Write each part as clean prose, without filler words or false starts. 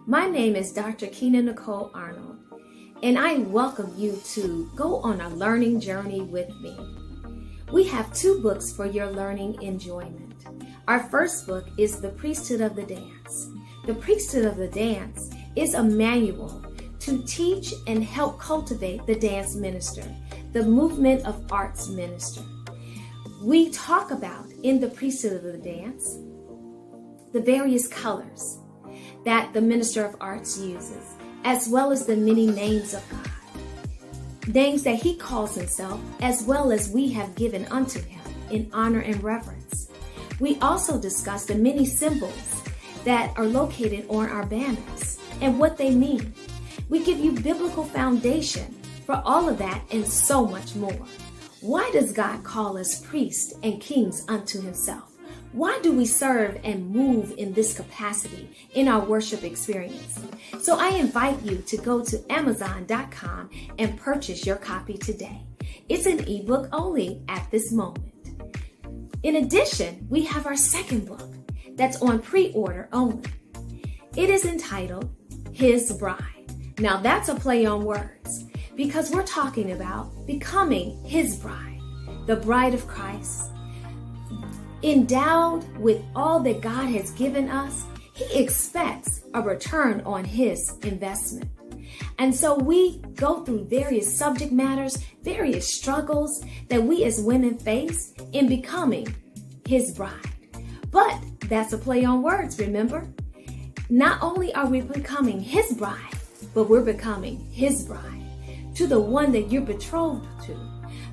My name is Dr. Keena Nicole Arnold, and I welcome you to go on a learning journey with me. We have 2 books for your learning enjoyment. Our first book is The Priesthood of the Dance. The Priesthood of the Dance is a manual to teach and help cultivate the dance minister, the movement of arts minister. We talk about in the Priesthood of the Dance the various colors that the minister of arts uses, as well as the many names of God, names that he calls himself, as well as we have given unto him in honor and reverence. We also discuss the many symbols that are located on our banners and what they mean. We give you biblical foundation for all of that and so much more. Why does God call us priests and kings unto himself? Why do we serve and move in this capacity in our worship experience? So I invite you to go to Amazon.com and purchase your copy today. It's an ebook only at this moment. In addition, we have our second book that's on pre-order only. It is entitled His Bride. Now that's a play on words because we're talking about becoming his bride, the bride of Christ. Endowed with all that God has given us, he expects a return on his investment. And so we go through various subject matters, various struggles that we as women face in becoming his bride. But that's a play on words, remember? Not only are we becoming his bride, but we're becoming his bride to the one that you're betrothed to,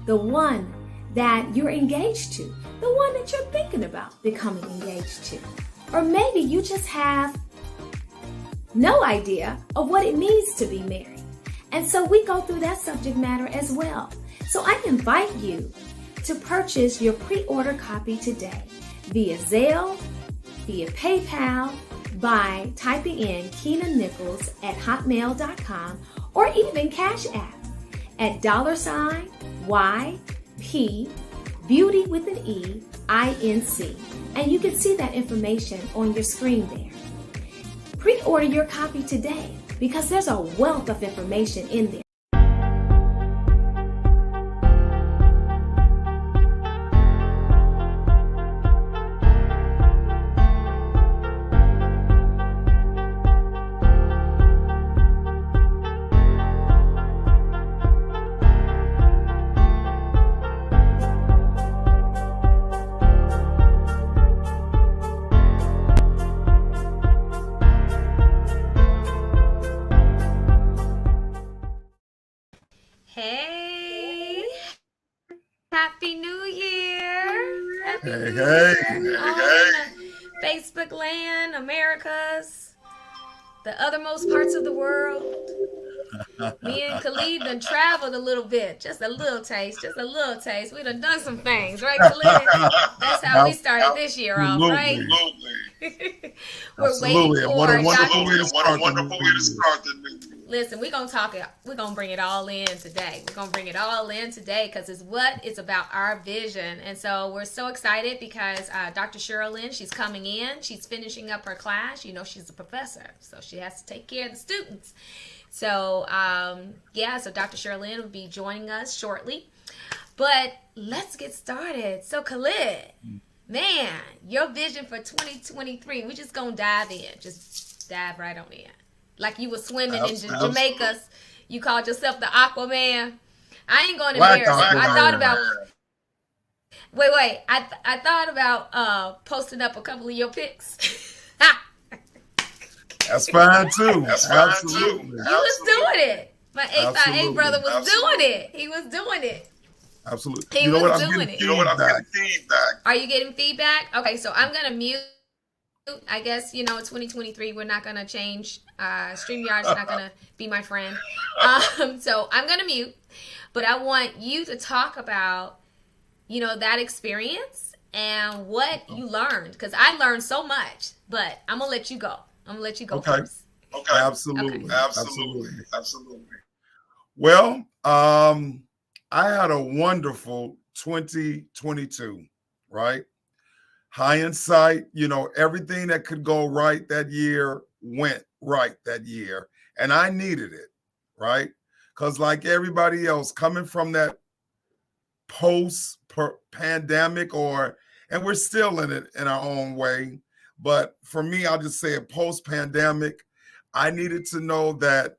the one that you're engaged to, the one that you're thinking about becoming engaged to. Or maybe you just have no idea of what it means to be married. And so we go through that subject matter as well. So I invite you to purchase your pre-order copy today via Zelle, via PayPal, by typing in Keena Nichols at hotmail.com or even Cash App at $YP Beauty with an E INC. And you can see that information on your screen there. Pre-order your copy today because there's a wealth of information in there. Hey, Happy New Year. Happy New Year. Facebook land, Americas, the othermost parts of the world. Me and Khalid done traveled a little bit, just a little taste. We done some things, right, Khalid? That's how we started this year off, right? We're waiting for what a wonderful way to start the new year. Listen, we're going to talk it. We're going to bring it all in today. Because it's what it's about, our vision. And so we're so excited because Dr. Cheryl Lynn, she's coming in. She's finishing up her class. You know, she's a professor, so she has to take care of the students. So, so Dr. Cheryl Lynn will be joining us shortly. But let's get started. So, Khalid, man, your vision for 2023, we're just going to dive in. Just dive right on in. Like you were swimming in Jamaica. You called yourself the Aquaman. I ain't going to embarrass you. I thought about... Wait. I thought about posting up a couple of your pics. That's fine too. Absolutely. You was doing it. My 858 brother was doing it. He was doing it. Absolutely. You know what? I'm getting feedback. Are you getting feedback? Okay, so I'm going to mute. I guess, 2023, we're not going to change. StreamYard is not going to be my friend. So I'm going to mute. But I want you to talk about, that experience and what you learned. Because I learned so much. But I'm going to let you go. First. Okay. Absolutely. Well, I had a wonderful 2022, right? Hindsight, everything that could go right that year went right that year, and I needed it, right? Because like everybody else, coming from that post-pandemic, and we're still in it in our own way, but for me, I'll just say it post-pandemic, I needed to know that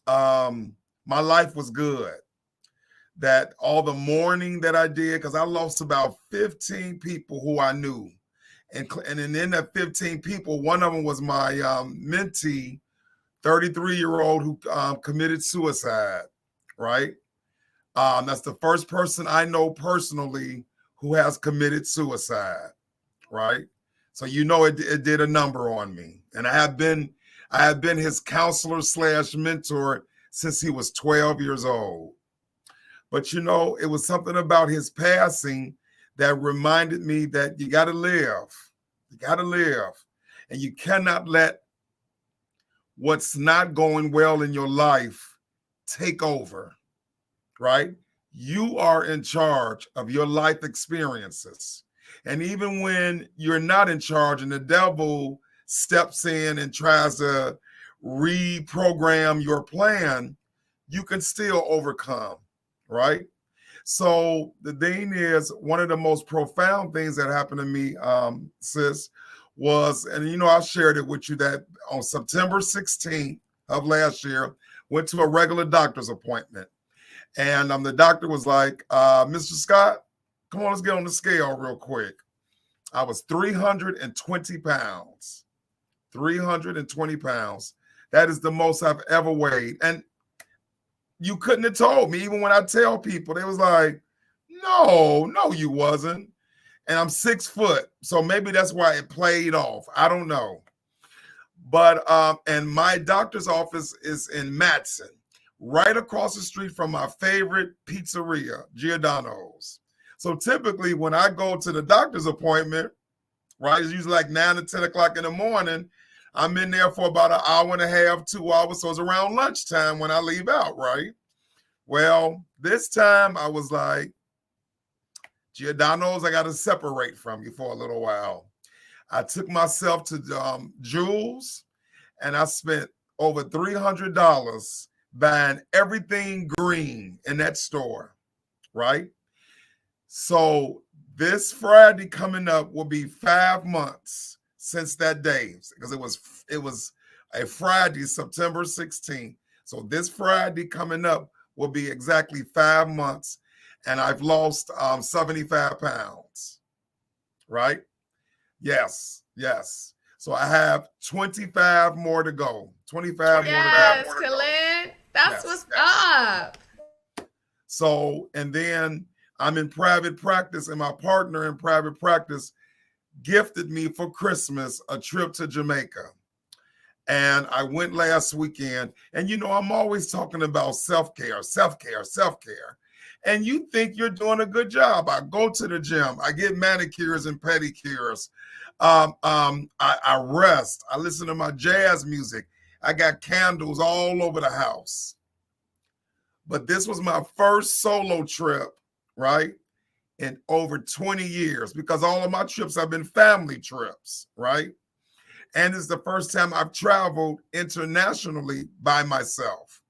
my life was good, that all the mourning that I did, because I lost about 15 people who I knew. And in that 15 people, one of them was my mentee, 33-year-old who committed suicide, right? That's the first person I know personally who has committed suicide, right? So you know it did a number on me. And I have been his counselor / mentor since he was 12 years old. But you know, it was something about his passing that reminded me that you got to live. You got to live. And you cannot let what's not going well in your life take over, right? You are in charge of your life experiences. And even when you're not in charge and the devil steps in and tries to reprogram your plan, you can still overcome, right? So the thing is, one of the most profound things that happened to me, sis, was, and you know, I shared it with you, that on September 16th of last year, went to a regular doctor's appointment. And the doctor was like, Mr. Scott, come on, let's get on the scale real quick. I was 320 pounds. 320 pounds. That is the most I've ever weighed. And you couldn't have told me. Even when I tell people, they was like, no, you wasn't. And I'm 6 foot. So maybe that's why it played off. I don't know. But, and my doctor's office is in Matson, right across the street from my favorite pizzeria, Giordano's. So typically when I go to the doctor's appointment, right, it's usually like 9 to 10 o'clock in the morning, I'm in there for about an hour and a half, 2 hours. So it's around lunchtime when I leave out, right? Well, this time I was like, Giordano's, I got to separate from you for a little while. I took myself to Jules, and I spent over $300 buying everything green in that store, right? So this Friday coming up will be 5 months since that day, because it was a Friday, September 16th. So this Friday coming up will be exactly 5 months, and I've lost 75 pounds, right? Yes. So I have 25 more to go. 25 more to go. Yes, Khalid. That's what's up. So, and then I'm in private practice, and my partner in private practice gifted me for Christmas a trip to Jamaica. And I went last weekend. And, you know, I'm always talking about self-care. And you think you're doing a good job. I go to the gym. I get manicures and pedicures. I rest. I listen to my jazz music. I got candles all over the house. But this was my first solo trip, right, in over 20 years, because all of my trips have been family trips, right? And it's the first time I've traveled internationally by myself.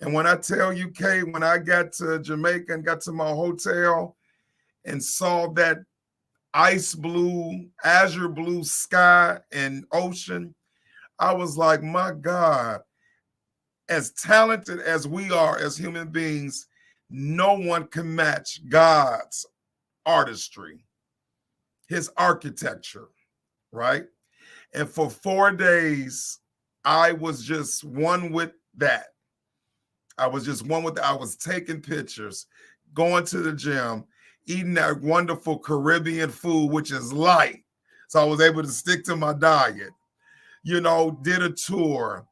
And when I tell you, Kay, when I got to Jamaica and got to my hotel and saw that ice blue, azure blue sky and ocean, I was like, my God, as talented as we are as human beings, no one can match God's artistry, his architecture, right? And for 4 days, I was just one with that. I was taking pictures, going to the gym, eating that wonderful Caribbean food, which is light. So I was able to stick to my diet, you know, did a tour,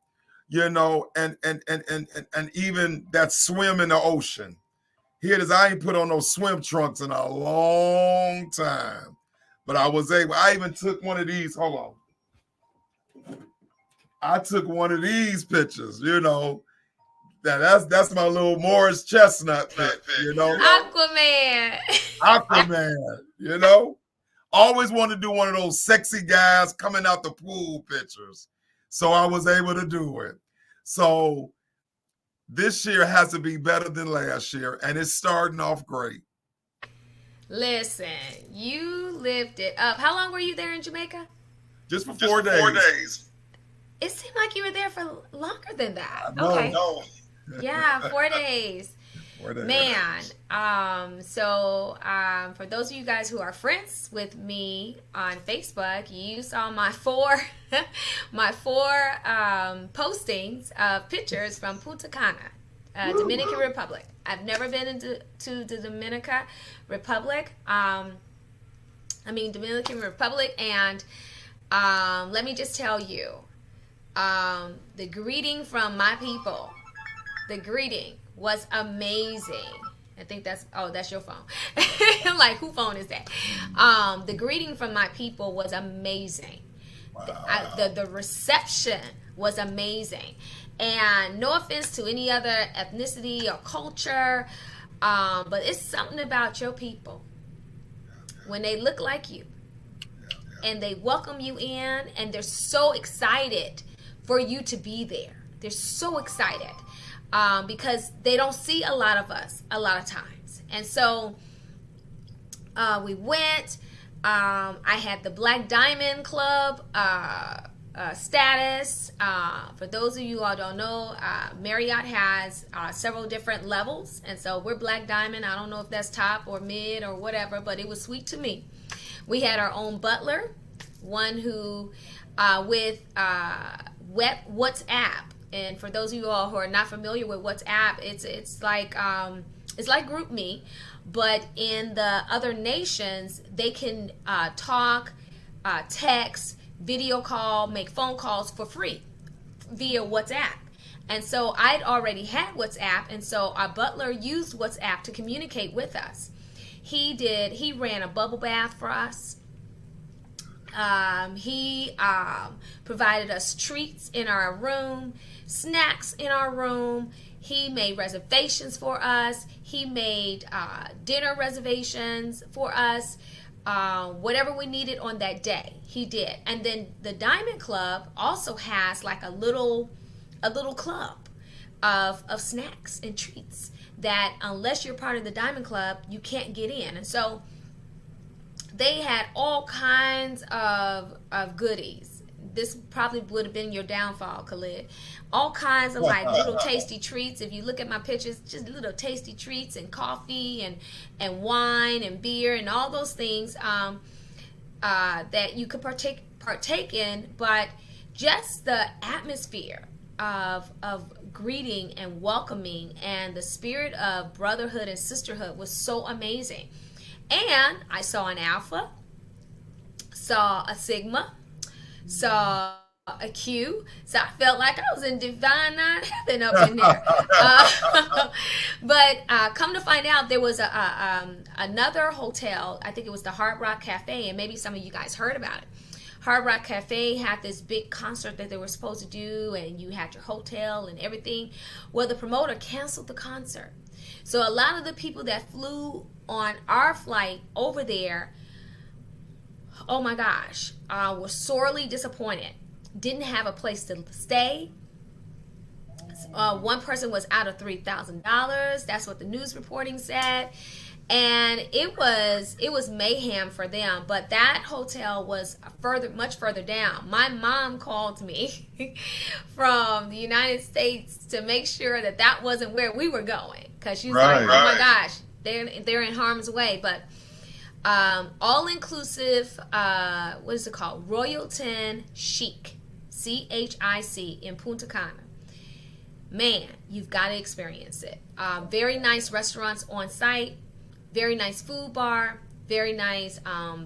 you know, and even that swim in the ocean. Here it is. I ain't put on those swim trunks in a long time, but I was able. I even took one of these. Hold on. I took one of these pictures, you know. That's my little Morris Chestnut pic, you know. Aquaman, you know. Always wanted to do one of those sexy guys coming out the pool pictures. So I was able to do it. So this year has to be better than last year, and it's starting off great. Listen, you lived it up. How long were you there in Jamaica? Just for 4 days. 4 days. It seemed like you were there for longer than that. No, Okay. No. Yeah, 4 days. 4 days. Man, for those of you guys who are friends with me on Facebook, you saw my four postings of pictures from Punta Cana, Dominican Republic. I've never been into the Dominican Republic, and let me just tell you, the greeting from my people, the greeting was amazing. I think that's your phone. I'm like, whose phone is that? The greeting from my people was amazing. Wow. The reception was amazing. And no offense to any other ethnicity or culture, but it's something about your people when they look like you and they welcome you in, and they're so excited for you to be there. They're so excited. Because they don't see a lot of us a lot of times. And so we went. I had the Black Diamond Club status. For those of you who don't know, Marriott has several different levels. And so we're Black Diamond. I don't know if that's top or mid or whatever, but it was sweet to me. We had our own butler, one who with WhatsApp. And for those of you all who are not familiar with WhatsApp, it's like GroupMe, but in the other nations, they can talk, text, video call, make phone calls for free via WhatsApp. And so I'd already had WhatsApp, and so our butler used WhatsApp to communicate with us. He ran a bubble bath for us. He provided us treats in our room, snacks in our room. He made reservations for us. He made dinner reservations for us. Whatever we needed on that day, he did. And then the Diamond Club also has like a little club of snacks and treats that unless you're part of the Diamond Club, you can't get in. And so they had all kinds of goodies. This probably would have been your downfall, Khalid. All kinds of like little tasty treats. If you look at my pictures, just little tasty treats and coffee and wine and beer and all those things that you could partake in. But just the atmosphere of greeting and welcoming and the spirit of brotherhood and sisterhood was so amazing. And I saw an Alpha, saw a Sigma, saw a Q, so I felt like I was in divine nine heaven up in there. But come to find out, there was another hotel. I think it was the Hard Rock Cafe, and maybe some of you guys heard about it. Hard Rock Cafe had this big concert that they were supposed to do, and you had your hotel and everything. Well, the promoter canceled the concert. So a lot of the people that flew on our flight over there, oh my gosh, were sorely disappointed. Didn't have a place to stay. One person was out of $3,000. That's what the news reporting said. And it was mayhem for them. But that hotel was much further down. My mom called me from the United States to make sure that wasn't where we were going, because she's like, oh my gosh, they're in harm's way. But all inclusive, what is it called? Royalton Chic, CHIC in Punta Cana. Man, you've got to experience it. Very nice restaurants on site. Very nice food bar, very nice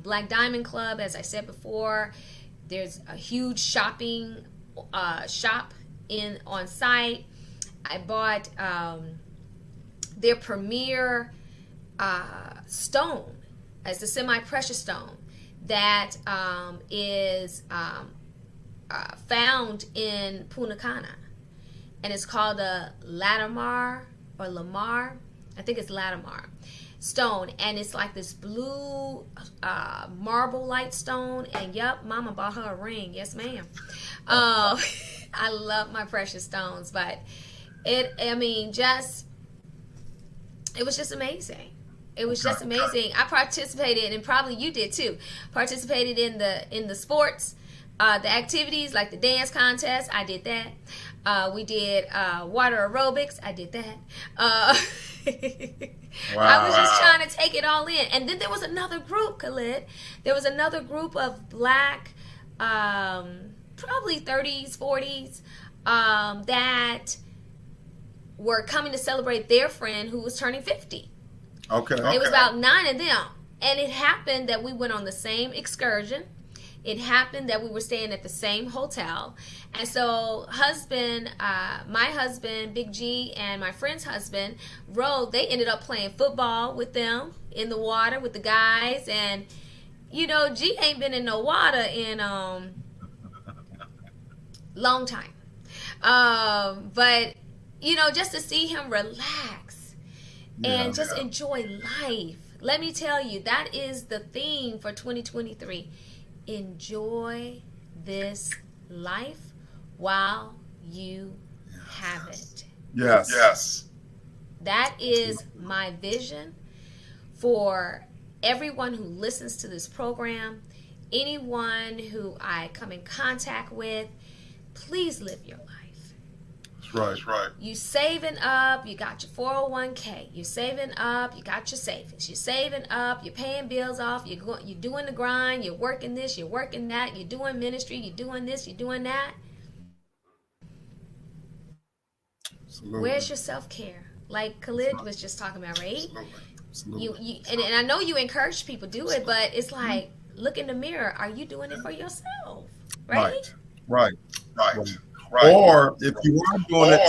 Black Diamond Club, as I said before. There's a huge shopping shop on site. I bought their premier stone as the semi-precious stone that is found in Punta Cana. And it's called a Latimar or Lamar. I think it's Latimar. stone, and it's like this blue marble light stone. And yep, Mama bought her a ring. Yes, ma'am. I love my precious stones, but it was just amazing. It was just amazing. I participated, and probably you did too. Participated in the sports, the activities like the dance contest. I did that. We did water aerobics. I did that. Wow. I was just trying to take it all in. And then there was another group, Khalid. There was another group of black, probably 30s, 40s, that were coming to celebrate their friend who was turning 50. Okay. It was about 9 of them. And it happened that we went on the same excursion. It happened that we were staying at the same hotel. And so my husband, Big G, and my friend's husband, they ended up playing football with them in the water with the guys. And, G ain't been in no water in long time. But, just to see him relax and just enjoy life. Let me tell you, that is the theme for 2023. Enjoy this life while you have it. Yes. That is my vision for everyone who listens to this program, anyone who I come in contact with. Please live your life. That's right. You saving up, you got your 401k. You're saving up, you got your savings. You're saving up, you're paying bills off. You're doing the grind. You're working this, you're working that. You're doing ministry. You're doing this, you're doing that. Absolutely. Where's your self-care? Like Khalid was just talking about, right? Absolutely. And I know you encourage people to do it, but it's like, look in the mirror. Are you doing it for yourself? Right. Right. Or if you are doing it,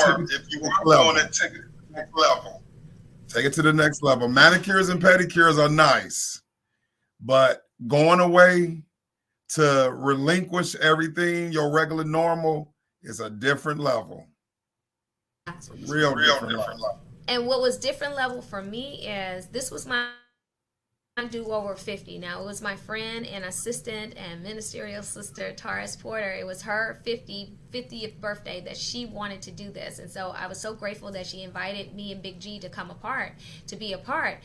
take it to the next level. Manicures and pedicures are nice, but going away to relinquish everything, your regular normal, is a different level. It's a real different level. And what was different level for me is this was my do over 50. Now, it was my friend and assistant and ministerial sister, Taurus Porter. It was her 50th birthday that she wanted to do this. And so I was so grateful that she invited me and Big G to be a part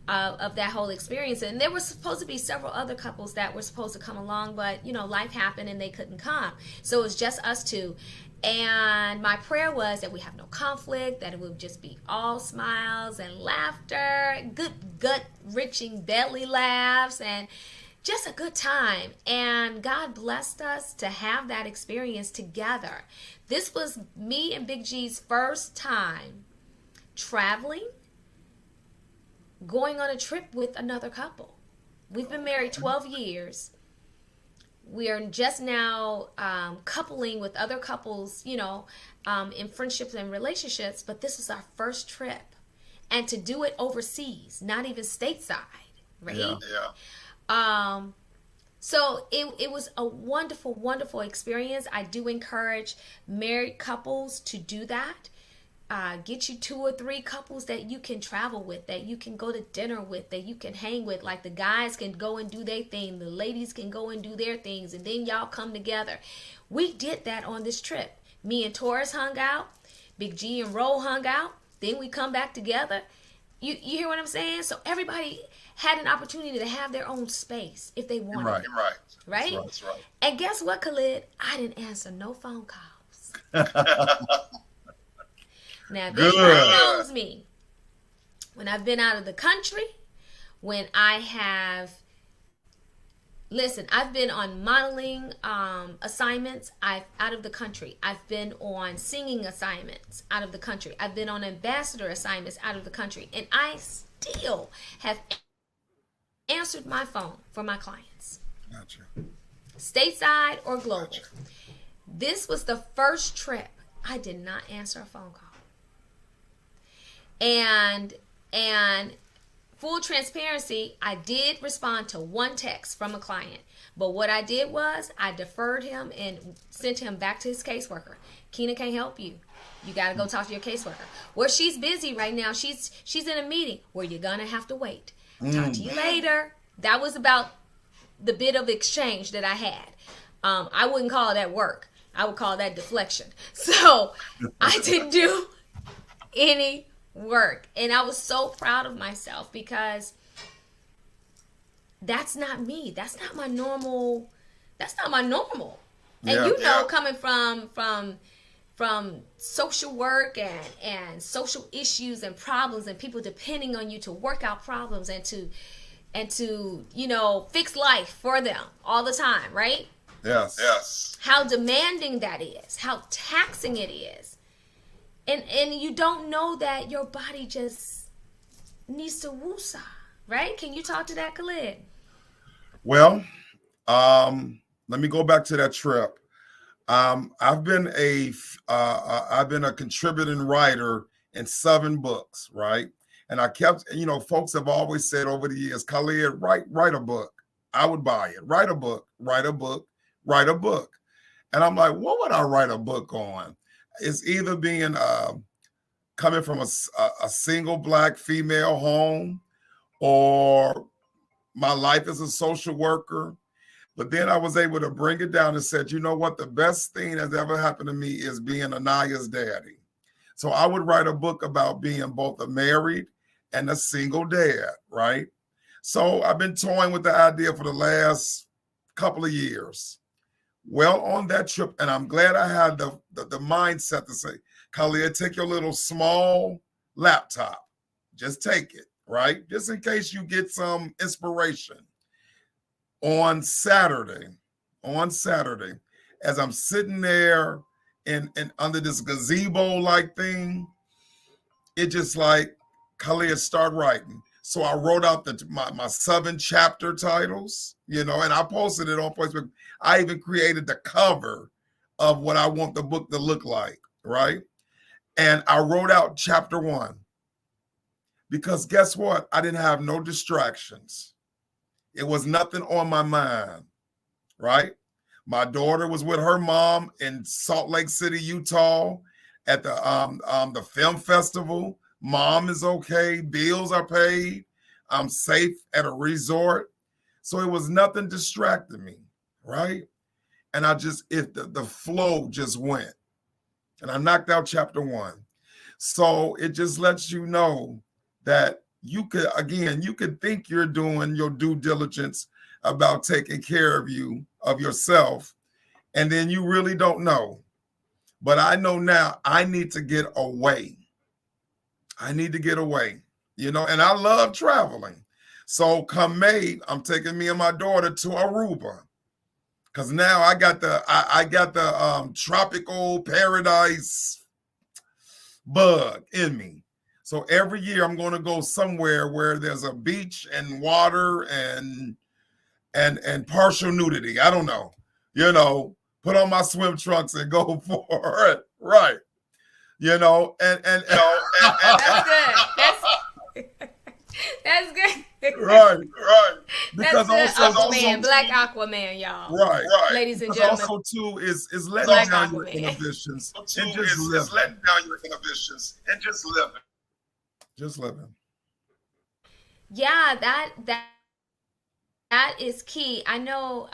of that whole experience. And there were supposed to be several other couples that were supposed to come along, but, life happened and they couldn't come. So it was just us two. And my prayer was that we have no conflict, that it would just be all smiles and laughter, good gut-wrenching belly laughs, and just a good time. And God blessed us to have that experience together. This was me and Big G's first time traveling, going on a trip with another couple. We've been married 12 years. We are just now coupling with other couples, in friendships and relationships, but this is our first trip. And to do it overseas, not even stateside, right? Yeah. So it was a wonderful, wonderful experience. I do encourage married couples to do that. Get you 2 or 3 couples that you can travel with, that you can go to dinner with, that you can hang with. Like the guys can go and do their thing, the ladies can go and do their things, and then y'all come together. We did that on this trip. Me and Taurus hung out, Big G and Ro hung out, then we come back together. You hear what I'm saying? So everybody had an opportunity to have their own space if they wanted. Right? That's right. And guess what, Khalid? I didn't answer no phone calls. Now, if anybody knows me, when I've been out of the country, when I have, I've been on modeling assignments out of the country. I've been on singing assignments out of the country. I've been on ambassador assignments out of the country. And I still have answered my phone for my clients. Gotcha. Stateside or global. Gotcha. This was the first trip I did not answer a phone call. And full transparency, I did respond to one text from a client. But what I did was I deferred him and sent him back to his caseworker. Kina can't help you. You got to go talk to your caseworker. Well, she's busy right now. She's in a meeting. Well, you're going to have to wait. Talk to you later. That was about the bit of exchange that I had. I wouldn't call that work. I would call that deflection. So I didn't do any work. And I was so proud of myself because that's not me. That's not my normal. That's not my normal. And you know, coming from social work and social issues and problems and people depending on you to work out problems and to you know, fix life for them all the time, right? Yes. How demanding that is, how taxing it is. And you don't know that your body just needs to woosah, right? Can you talk to that, Khalid? Well, let me go back to that trip. I've been a contributing writer in 7 books, right? And I kept, you know, folks have always said over the years, Khalid, write a book. I would buy it. Write a book. And I'm like, what would I write a book on? It's either being coming from a single Black female home, or my life as a social worker. But then I was able to bring it down and said, you know what? The best thing that's ever happened to me is being Anaya's daddy. So I would write a book about being both a married and a single dad, right? So I've been toying with the idea for the last couple of years. Well, on that trip, and I'm glad I had the mindset to say, Khalid, take your little small laptop. Just take it, right? Just in case you get some inspiration. On Saturday, as I'm sitting there in under this gazebo-like thing, it just like, Khalid, start writing. So I wrote out my 7 chapter titles, you know, and I posted it on Facebook. I even created the cover of what I want the book to look like, right? And I wrote out chapter 1 because guess what? I didn't have no distractions. It was nothing on my mind, right? My daughter was with her mom in Salt Lake City, Utah at the film festival. Mom is okay. Bills are paid. I'm safe at a resort. So it was nothing distracting me, right? And the flow just went. And I knocked out chapter 1. So it just lets you know that you could think you're doing your due diligence about taking care of yourself, and then you really don't know. But I know now I need to get away. You know, and I love traveling. So come May, I'm taking me and my daughter to Aruba. Cause now I got the tropical paradise bug in me. So every year I'm going to go somewhere where there's a beach and water and partial nudity. I don't know, you know, put on my swim trunks and go for it. Right. You know, and that's good. That's good. Right. Because that's also Aquaman, Black Aquaman, y'all. Right. Ladies and gentlemen. Also too is letting down your inhibitions and just living. Letting down your inhibitions and just living. Just living. Yeah, that is key. I know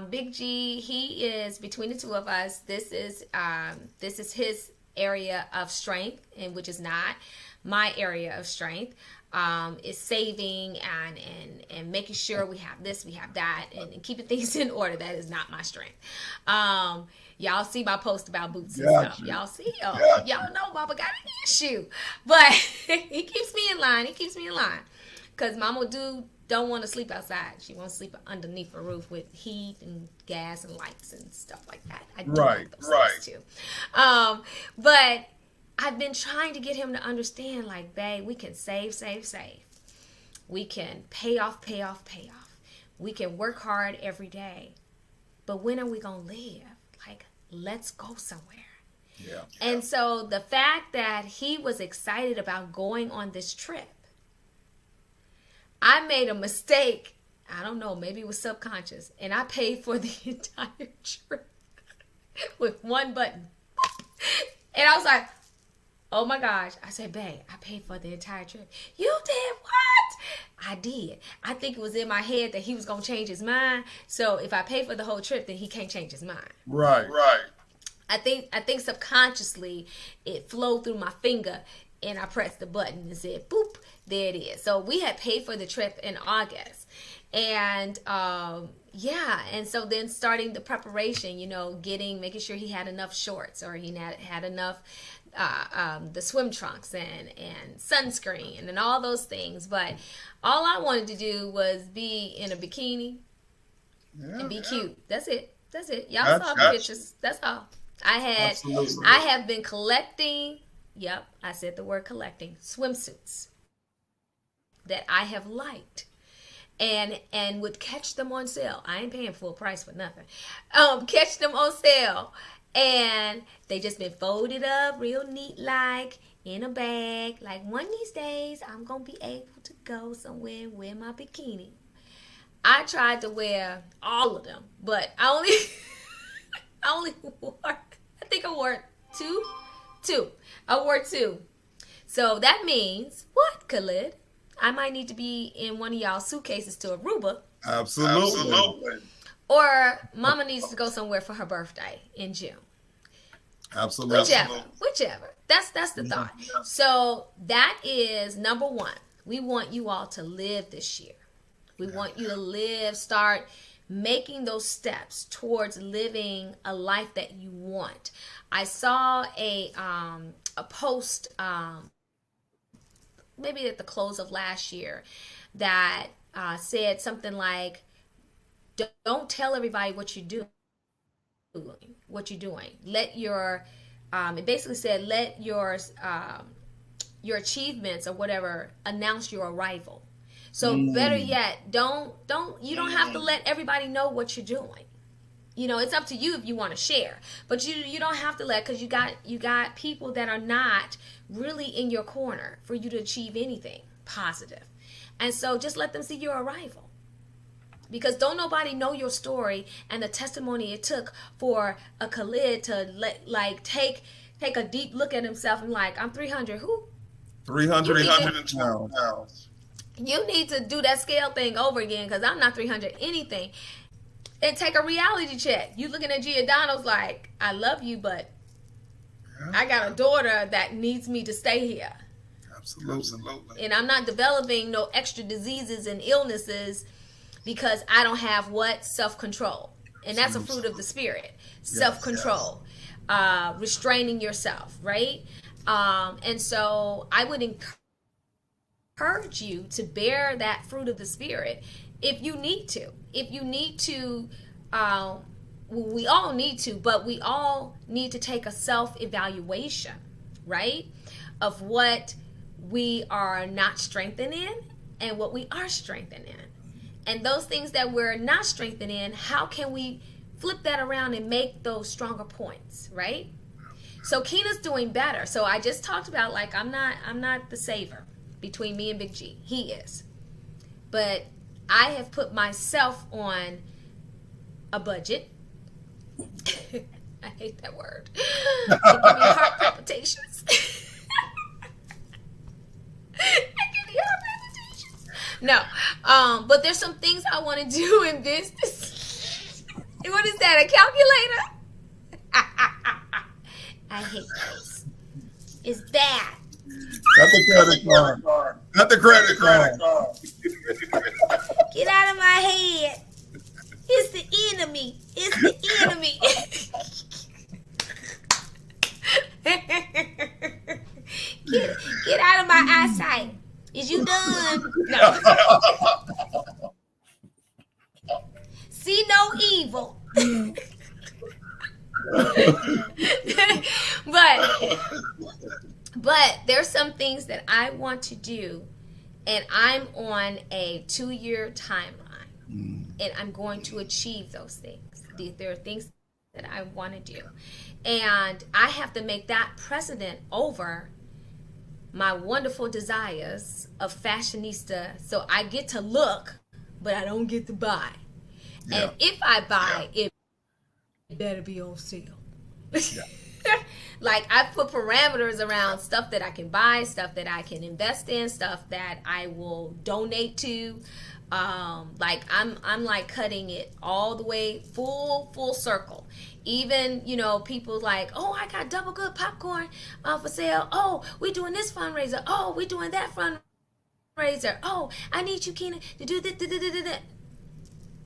Big G, he is, between the two of us, this is his area of strength, and which is not my area of strength. Is saving and making sure we have this, we have that, and keeping things in order. That is not my strength. Y'all see my post about boots and stuff. Y'all see, y'all know Baba got an issue, but he keeps me in line. Because Mama don't want to sleep outside. She wants to sleep underneath a roof with heat and gas and lights and stuff like that. I do want those things too. But I've been trying to get him to understand, like, babe, we can save. We can pay off. We can work hard every day. But when are we going to live? Like, let's go somewhere. Yeah. And so the fact that he was excited about going on this trip, I made a mistake. I don't know, maybe it was subconscious. And I paid for the entire trip with one button. And I was like, Oh my gosh. I said, babe, I paid for the entire trip. You did what? I did. I think it was in my head that he was going to change his mind. So if I pay for the whole trip, then he can't change his mind. Right. Right. I think subconsciously it flowed through my finger and I pressed the button and said, boop, there it is. So we had paid for the trip in August. And yeah, and so then starting the preparation, making sure he had enough shorts or he had enough the swim trunks and sunscreen and all those things. But all I wanted to do was be in a bikini and be cute. That's it. Y'all saw the pictures. That's all. Absolutely. I have been collecting, yep, I said the word collecting, swimsuits that I have liked and would catch them on sale. I ain't paying full price for nothing. Catch them on sale. And they just been folded up real neat, like in a bag. Like one of these days, I'm going to be able to go somewhere and wear my bikini. I tried to wear all of them, but I only wore, I think I wore two. I wore two. So that means, what, Khalid? I might need to be in one of y'all suitcases to Aruba. Absolutely. Or Mama needs to go somewhere for her birthday in June. Absolutely. Whichever. That's the thought. So that is number one. We want you all to live this year. We want you to start making those steps towards living a life that you want. I saw a post maybe at the close of last year that said something like, don't tell everybody what you're doing. Let your it basically said let your achievements or whatever announce your arrival. So better yet, you don't have to let everybody know what you're doing. It's up to you if you want to share, but you don't have to because you got people that are not really in your corner for you to achieve anything positive. And so just let them see your arrival. Because don't nobody know your story and the testimony it took for a Khalid to take a deep look at himself and like, I'm 300 who? 300 pounds. You need to do that scale thing over again because I'm not 300 anything. And take a reality check. You looking at Giordano's like, I love you, but I got a daughter that needs me to stay here. Absolutely. And I'm not developing no extra diseases and illnesses because I don't have what? Self-control. And that's a fruit of the spirit. Self-control. Restraining yourself, right? And so I would encourage you to bear that fruit of the spirit if you need to. If you need to, we all need to, but we all need to take a self-evaluation, right? Of what we are not strengthened in and what we are strengthened in. And those things that we're not strengthened in, how can we flip that around and make those stronger points, right? So Keena's doing better. So I just talked about I'm not the saver between me and Big G. He is. But I have put myself on a budget. I hate that word. It gives me heart palpitations. No, but there's some things I want to do in business. What is that, a calculator? I hate those. Is that? Not the credit card. Not the credit card. Get out of my head. It's the enemy. It's the enemy. Get out of my eyesight. Is you done? No. See no evil. But there's some things that I want to do, and I'm on a 2-year timeline, and I'm going to achieve those things. There are things that I want to do, and I have to make that precedent over my wonderful desires of fashionista. So I get to look, but I don't get to buy. Yeah. And if I buy, it better be on sale. Like, I put parameters around stuff that I can buy, stuff that I can invest in, stuff that I will donate to. Like, I'm like cutting it all the way full circle. Even, you know, people like, oh, I got Double Good popcorn for sale. Oh, we doing this fundraiser. Oh, we doing that fundraiser. Oh, I need you, Keena, to do this.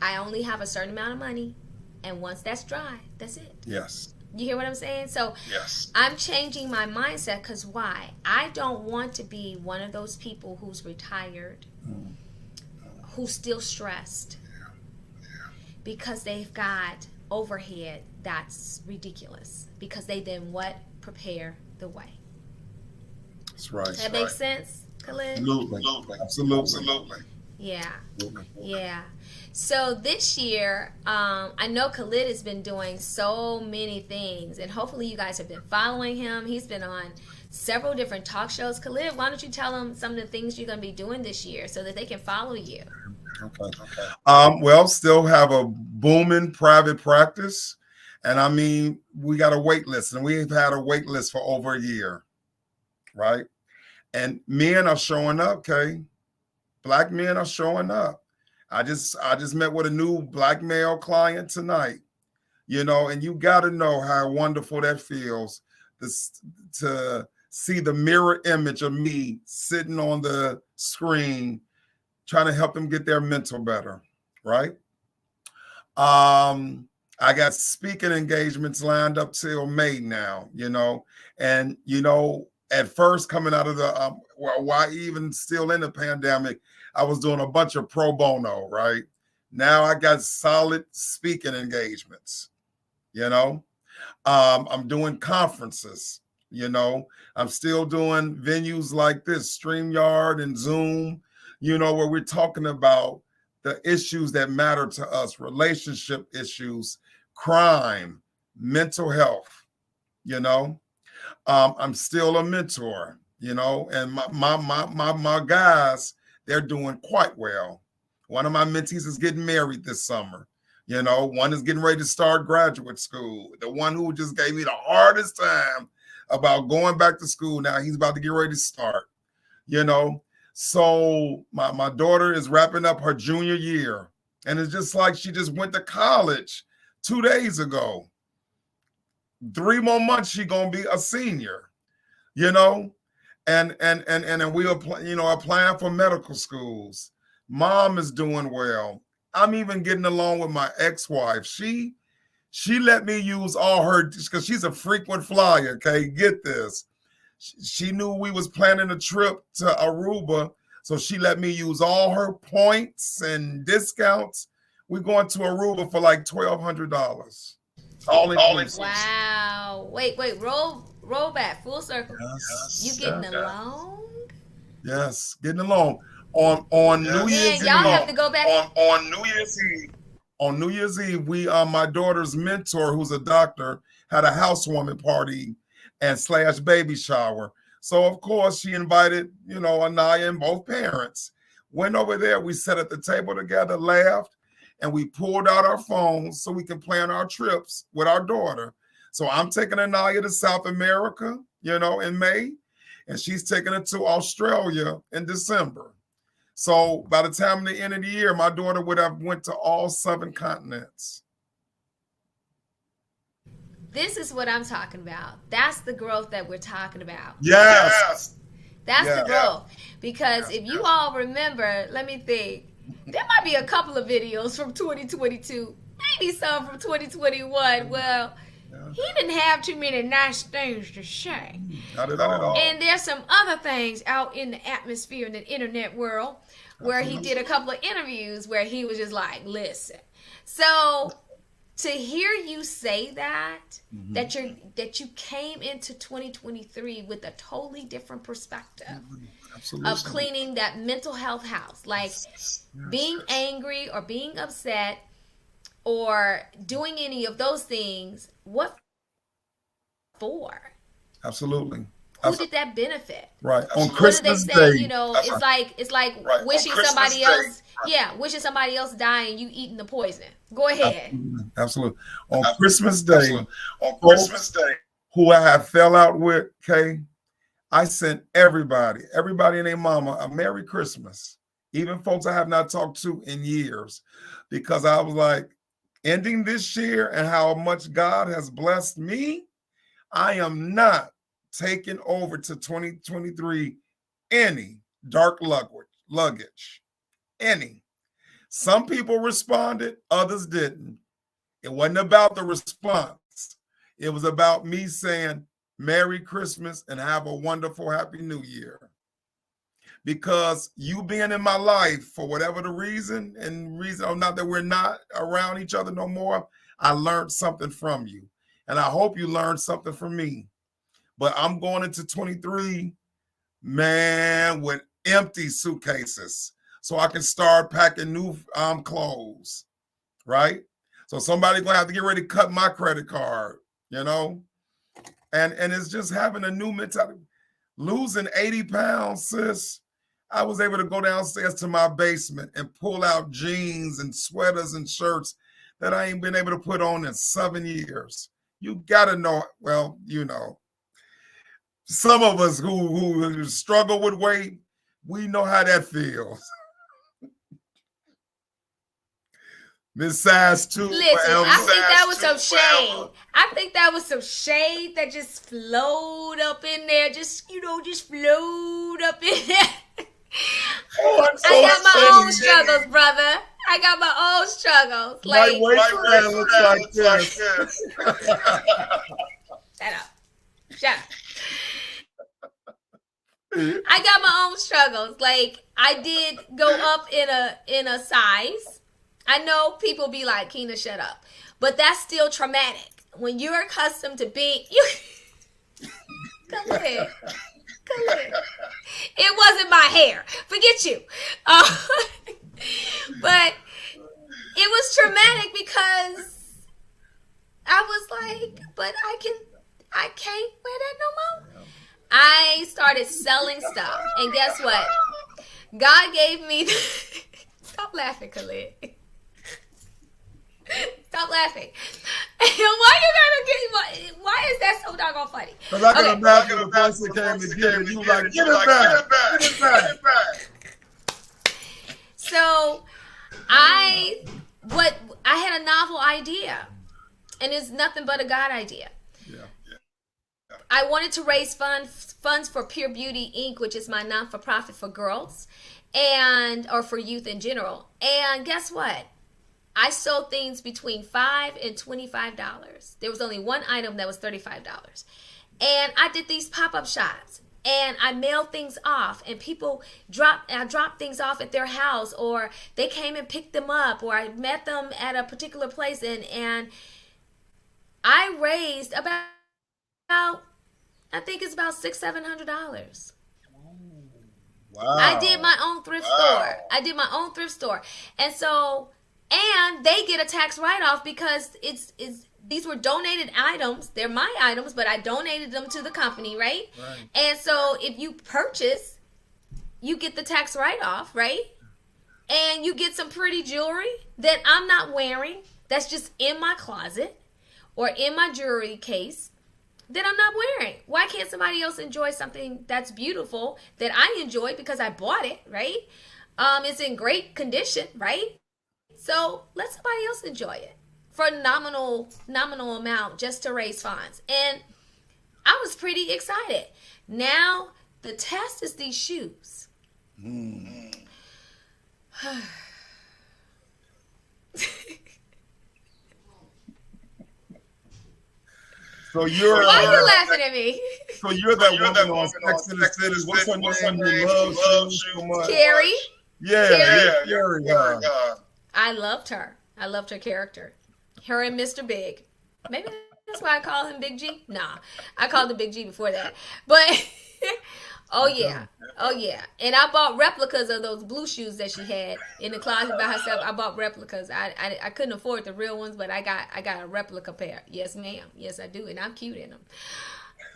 I only have a certain amount of money, and once that's dry, that's it. Yes. You hear what I'm saying? So Yes. I'm changing my mindset, because why? I don't want to be one of those people who's retired, who's still stressed because they've got overhead that's ridiculous, because they then prepare the way. That's right. That makes sense, Khalid? Absolutely. Yeah. So this year, I know Khalid has been doing so many things, and hopefully you guys have been following him. He's been on several different talk shows. Khalid, why don't you tell them some of the things you're going to be doing this year so that they can follow you? Okay. Well, still have a booming private practice. And I mean, we got a wait list, and we've had a wait list for over a year, right? And men are showing up, okay? Black men are showing up. I just met with a new black male client tonight, you know, and you got to know how wonderful that feels to see the mirror image of me sitting on the screen trying to help them get their mental better, right? I got speaking engagements lined up till May now, you know, and, you know, at first coming out of the, why even still in the pandemic, I was doing a bunch of pro bono, right? Now I got solid speaking engagements, you know. I'm doing conferences, you know. I'm still doing venues like this, StreamYard and Zoom, you know, where we're talking about the issues that matter to us, relationship issues, crime, mental health, you know. I'm still a mentor, you know, and my guys, they're doing quite well. One of my mentees is getting married this summer. You know, one is getting ready to start graduate school. The one who just gave me the hardest time about going back to school, now he's about to get ready to start, you know. So my daughter is wrapping up her junior year, and it's just like she just went to college 2 days ago. 3 more months, she gonna be a senior, you know, and we are, you know, applying for medical schools. Mom is doing well. I'm even getting along with my ex-wife. She let me use all her, because she's a frequent flyer. Okay, get this. She knew we was planning a trip to Aruba, so she let me use all her points and discounts. We're going to Aruba for like $1,200. All inclusive. Wow. Wait, roll back, full circle. Yes. You getting along? Yes, getting along. On New Year's Eve. Y'all have to go back. On New Year's Eve. On New Year's Eve, we my daughter's mentor, who's a doctor, had a housewarming party and / baby shower. So of course she invited, you know, Anaya and both parents. Went over there, we sat at the table together, laughed, and we pulled out our phones so we can plan our trips with our daughter. So I'm taking Anaya to South America, you know, in May, and she's taking her to Australia in December. So by the time of the end of the year, my daughter would have went to all 7 continents. This is what I'm talking about. That's the growth that we're talking about. Yes. That's the growth. Because if you all remember, let me think, there might be a couple of videos from 2022, maybe some from 2021. Well, he didn't have too many nice things to say. Not at all. And there's some other things out in the atmosphere in the internet world where he did a couple of interviews where he was just like, listen. So to hear you say that, that you came into 2023 with a totally different perspective of cleaning that mental health house, like being angry or being upset or doing any of those things, what for? Absolutely. Who did that benefit? Right. On Christmas Day, you know, it's like wishing somebody else, wishing somebody else die and you eating the poison. Go ahead. Absolutely. On Christmas Day, who I have fell out with, Kay, I sent everybody and their mama a Merry Christmas. Even folks I have not talked to in years, because I was like, ending this year and how much God has blessed me, I am not taking over to 2023 any dark luggage. Any. Some people responded, others didn't. It wasn't about the response. It was about me saying, Merry Christmas and have a wonderful, happy new year. Because you being in my life for whatever the reason, or not that we're not around each other no more, I learned something from you. And I hope you learned something from me. But I'm going into 23, man, with empty suitcases, so I can start packing new clothes, right? So somebody's gonna have to get ready to cut my credit card, you know? And it's just having a new mentality. Losing 80 pounds, sis, I was able to go downstairs to my basement and pull out jeans and sweaters and shirts that I ain't been able to put on in 7 years. You gotta know, well, you know, some of us who struggle with weight, we know how that feels. Miss Size 2. Listen, I think that was some shade. I think that was some shade that just flowed up in there. Just flowed up in there. Oh, I'm so I got my own excited. struggles, brother. I got my own struggles. Like, My waistband looks like this. shut up. Shut up. I got my own struggles. Like, I did go up in a size. I know people be like, Keena, shut up. But that's still traumatic. When you're accustomed to being Come here. It wasn't my hair. Forget you. But it was traumatic because I was like, but I can't wear that no more. I started selling stuff. And guess what? God gave me Stop laughing, Khalid. Stop laughing. Why is that so doggone funny? Because I can imagine the person came to get it. You like, get it back. So I had a novel idea, and it's nothing but a God idea. Yeah. I wanted to raise funds for Pure Beauty Inc., which is my non-for-profit for girls or for youth in general. And guess what? I sold things between $5 and $25. There was only one item that was $35. And I did these pop-up shops. And I mailed things off, and people dropped things off at their house, or they came and picked them up, or I met them at a particular place, and I raised about I think it's about $600-700. Wow. I did my own thrift store. And so, and they get a tax write-off because these were donated items. They're my items, but I donated them to the company, right? And so if you purchase, you get the tax write-off, right? And you get some pretty jewelry that I'm not wearing, that's just in my closet or in my jewelry case that I'm not wearing. Why can't somebody else enjoy something that's beautiful that I enjoy because I bought it, right? It's in great condition, right? So let somebody else enjoy it for a nominal amount just to raise funds. And I was pretty excited. Now the test is these shoes. So you're Why are you laughing at me? So you're that woman on Sex and the City. What's her name who loves shoes so much? Carrie? Yeah. I loved her. I loved her character. Her and Mr. Big. Maybe that's why I call him Big G. Nah, I called him Big G before that. But oh yeah. And I bought replicas of those blue shoes that she had in the closet by herself. I bought replicas. I couldn't afford the real ones, but I got a replica pair. Yes, ma'am. Yes, I do, and I'm cute in them.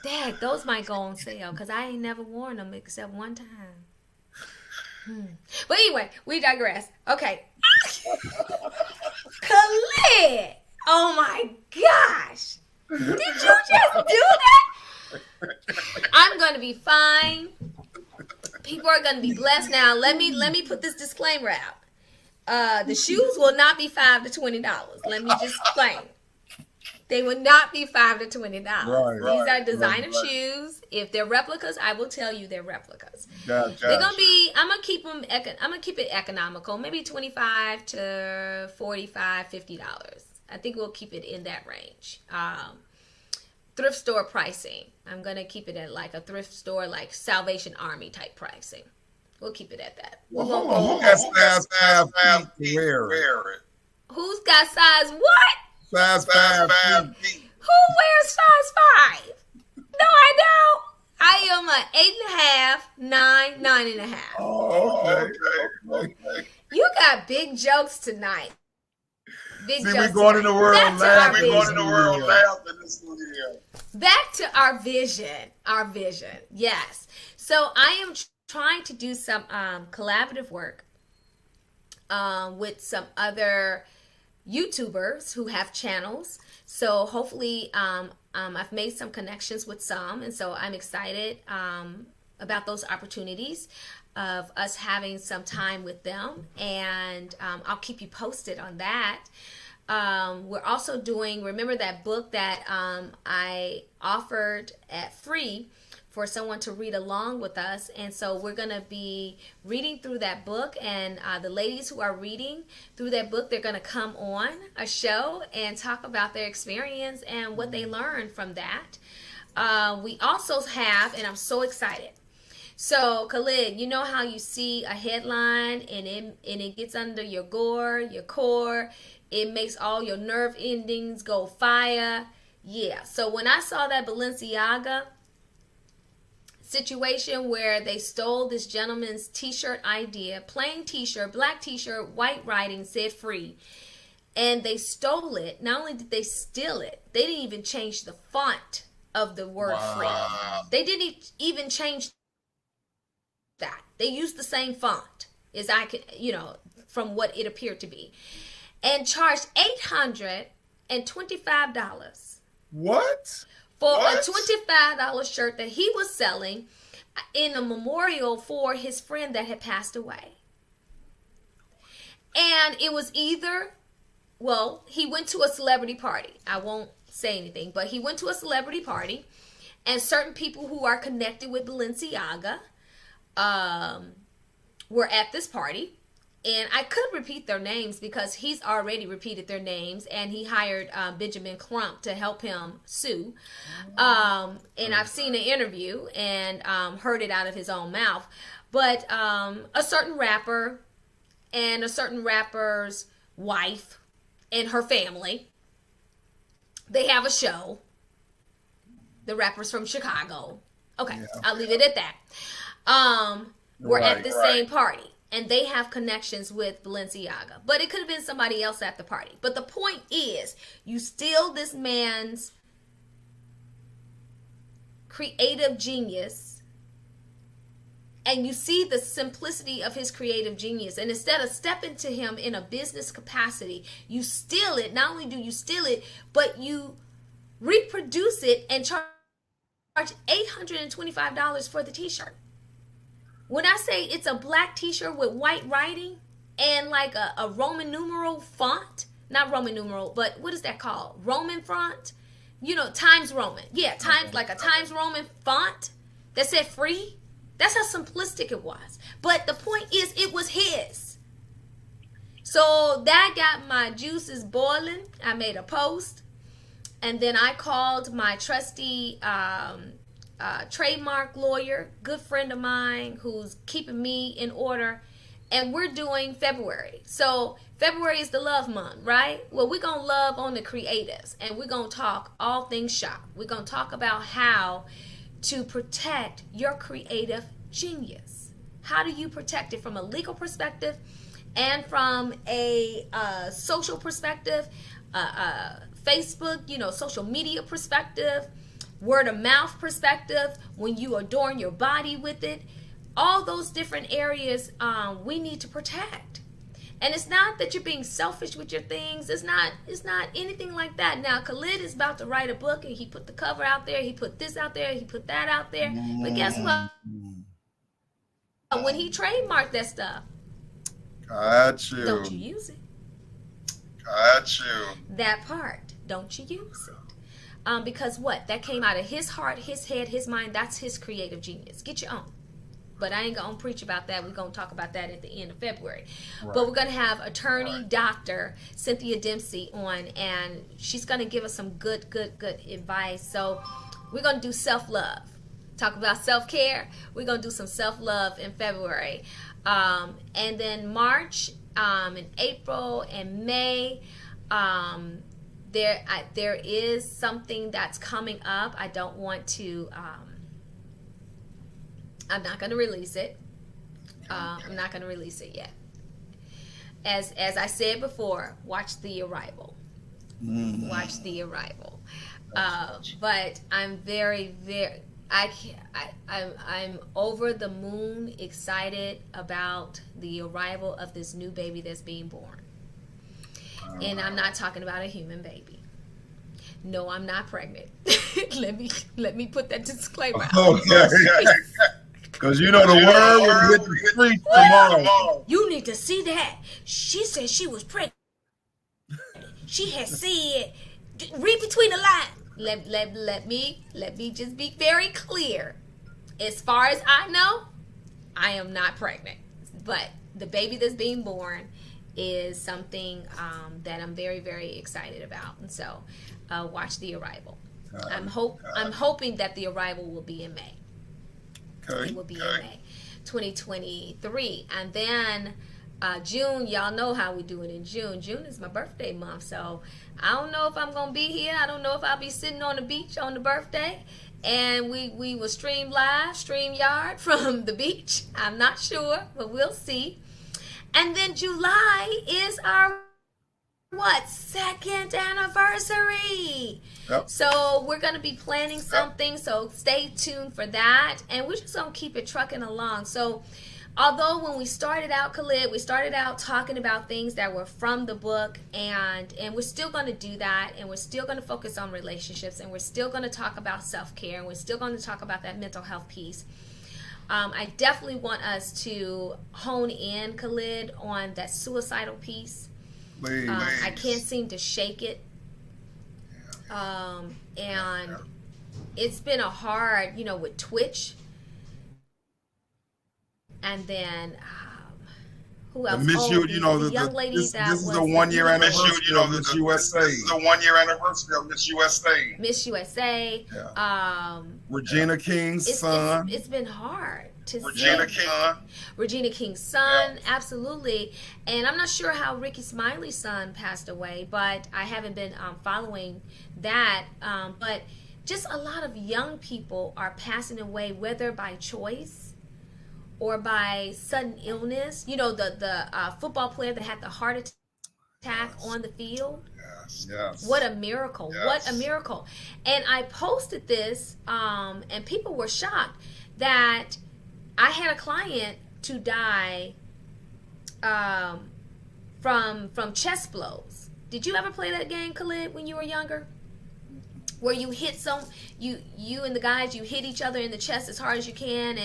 Dad, those might go on sale because I ain't never worn them except one time. But anyway, we digress. Okay. Khalid! Oh my gosh! Did you just do that? I'm going to be fine. People are going to be blessed. Now, let me put this disclaimer out. The shoes will not be $5 to $20. Let me just explain. They will not be $5 to $20. These are designer shoes. If they're replicas, I will tell you they're replicas. Gotcha. They're gonna be. I'm gonna keep them. I'm gonna keep it economical. Maybe $25 to $45, $50. I think we'll keep it in that range. Thrift store pricing. I'm gonna keep it at like a thrift store, like Salvation Army type pricing. We'll keep it at that. Well, hold on. Who got size 5 feet to wear it? Who's got size what? Size 5 feet. Who wears size 5? No, I don't. I am a 8.5, 9.5. Oh, okay. You got big jokes tonight. Big See, jokes we're going in tonight. the world Back to laughing. our We're going vision. in the world laughing this studio. Back to our vision. Our vision. Yes. So I am trying to do some collaborative work with some other YouTubers who have channels. So hopefully I've made some connections with some, and so I'm excited about those opportunities of us having some time with them, and I'll keep you posted on that. We're also doing, remember that book that I offered at free for someone to read along with us, and so we're going to be reading through that book, and the ladies who are reading through that book, they're going to come on a show and talk about their experience and what they learned from that. We also have, and I'm so excited, so Khalid, you know how you see a headline and it gets under your core, it makes all your nerve endings go fire. Yeah, so when I saw that Balenciaga situation where they stole this gentleman's t-shirt idea, plain t-shirt, black t-shirt, white writing, said free, and they stole it. Not only did they steal it, they didn't even change the font of the word free. They didn't even change that. They used the same font as I could, from what it appeared to be, and charged $825. What? For a $25 shirt that he was selling in a memorial for his friend that had passed away. And it was either, he went to a celebrity party. I won't say anything, but he went to a celebrity party, and certain people who are connected with Balenciaga were at this party. And I could repeat their names because he's already repeated their names, and he hired Benjamin Crump to help him sue. And I've seen an interview and heard it out of his own mouth. But a certain rapper and a certain rapper's wife and her family, they have a show. The rapper's from Chicago. Okay, yeah. I'll leave it at that. We're at the same party. And they have connections with Balenciaga. But it could have been somebody else at the party. But the point is, you steal this man's creative genius, and you see the simplicity of his creative genius. And instead of stepping to him in a business capacity, you steal it. Not only do you steal it, but you reproduce it and charge $825 for the t-shirt. When I say it's a black t-shirt with white writing and like a Roman numeral font, not Roman numeral, but what is that called? Roman font? Times Roman. Yeah, like a Times Roman font that said free. That's how simplistic it was. But the point is, it was his. So that got my juices boiling. I made a post, and then I called my trusty trademark lawyer, good friend of mine who's keeping me in order, and we're doing February. So February is the love month, right? Well, we're gonna love on the creatives, and we're gonna talk all things shop. We're gonna talk about how to protect your creative genius. How do you protect it from a legal perspective and from a social perspective, Facebook, social media perspective, word of mouth perspective, when you adorn your body with it, all those different areas we need to protect. And it's not that you're being selfish with your things. It's not anything like that. Now, Khalid is about to write a book, and he put the cover out there. He put this out there. He put that out there. But guess what? When he trademarked that stuff, Got you. don't you use it. Got you. That part, don't you use it. Because what? That came out of his heart, his head, his mind. That's his creative genius. Get your own. But I ain't going to preach about that. We're going to talk about that at the end of February. Right. But we're going to have attorney, Dr. Cynthia Dempsey on, and she's going to give us some good advice. So we're going to do self-love. Talk about self-care. We're going to do some self-love in February. And then March and April and May, there is something that's coming up. I don't want to... I'm not going to release it. I'm not going to release it yet. As I said before, watch The Arrival. Mm-hmm. Watch The Arrival. But I'm I'm over the moon excited about the arrival of this new baby that's being born. And I'm not talking about a human baby. No, I'm not pregnant. let me put that disclaimer out. Okay. Because you know the word will hit the streets tomorrow. You need to see that. She said she was pregnant. She had said, read between the lines. Let me just be very clear. As far as I know, I am not pregnant. But the baby that's being born is something that I'm very, very excited about. And so watch The Arrival. I'm hoping that The Arrival will be in May. Okay. It will be in May 2023. And then June, y'all know how we do it in June. June is my birthday month, so I don't know if I'm going to be here. I don't know if I'll be sitting on the beach on the birthday. And we will stream live, StreamYard from the beach. I'm not sure, but we'll see. And then July is our second anniversary. Yep. So we're going to be planning something, so stay tuned for that. And we're just going to keep it trucking along. So although when we started out, Khalid, we started out talking about things that were from the book, and we're still going to do that, and we're still going to focus on relationships, and we're still going to talk about self-care, and we're still going to talk about that mental health piece. I definitely want us to hone in, Khalid, on that suicidal piece. Please. I can't seem to shake it. And it's been a hard, with Twitch. And then, who else? The young lady this is the 1 year anniversary of Miss USA. This is the 1 year anniversary of Miss USA. Miss USA. Yeah. Regina King's son. It's been hard to Regina see. Regina King's son, absolutely. And I'm not sure how Ricky Smiley's son passed away, but I haven't been following that. But just a lot of young people are passing away, whether by choice or by sudden illness. The football player that had the heart attack on the field. Yes. What a miracle. Yes. What a miracle. And I posted this, and people were shocked that I had a client to die from chest blows. Did you ever play that game, Khalid, when you were younger? Where you hit you and the guys, you hit each other in the chest as hard as you can,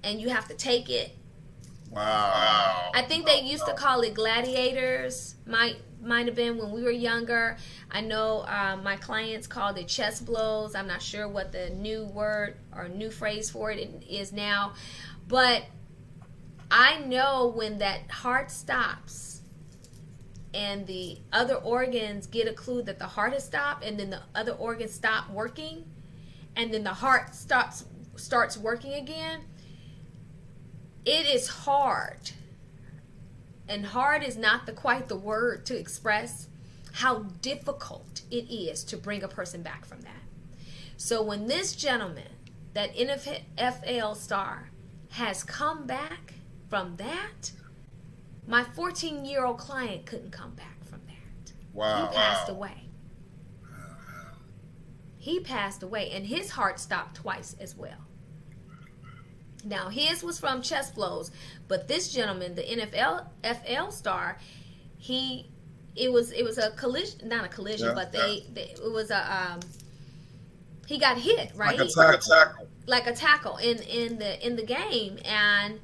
and you have to take it. Wow. I think they used to call it gladiators. Might have been when we were younger. I know my clients called it chest blows. I'm not sure what the new word or new phrase for it is now. But I know when that heart stops and the other organs get a clue that the heart has stopped, and then the other organs stop working, and then the heart starts working again, it is hard. And hard is not quite the word to express how difficult it is to bring a person back from that. So when this gentleman, that NFL star, has come back from that, my 14-year-old client couldn't come back from that. Wow. He passed away. He passed away, and his heart stopped twice as well. Now, his was from chest blows, but this gentleman, the NFL star, it was a collision, not a collision, Yeah, but it was a he got hit, right? Like a tackle. Like a tackle in the game. And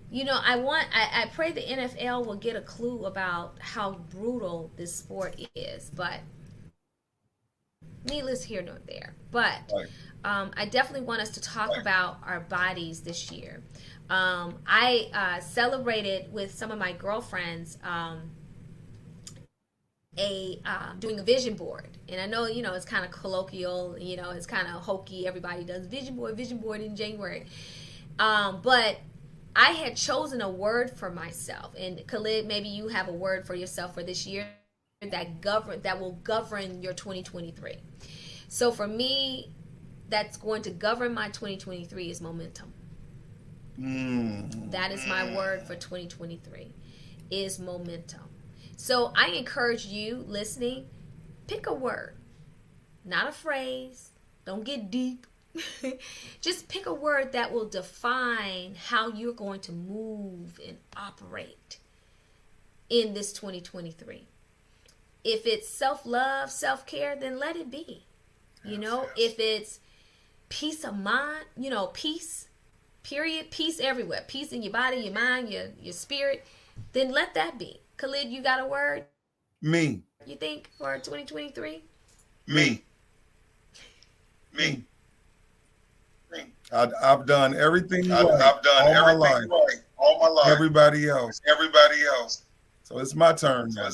you know, I pray the NFL will get a clue about how brutal this sport is, but needless here nor there. But Right. I definitely want us to talk about our bodies this year. I celebrated with some of my girlfriends doing a vision board, and I know, you know, it's kind of colloquial, you know, it's kind of hokey. Everybody does vision board in January, but I had chosen a word for myself. And Khalid, maybe you have a word for yourself for this year that will govern your 2023. So for me, that's going to govern my 2023 is momentum. That is my word for 2023 is momentum. So I encourage you listening, pick a word, not a phrase. Don't get deep. Just pick a word that will define how you're going to move and operate in this 2023. If it's self-love, self-care, then let it be. You know, if it's peace of mind, you know, peace, period, peace everywhere. Peace in your body, your mind, your spirit, then let that be. Khalid, you got a word? Me. You think for 2023? Me. I've done everything right. I've done everything right all my life. Everybody else. So it's my turn now.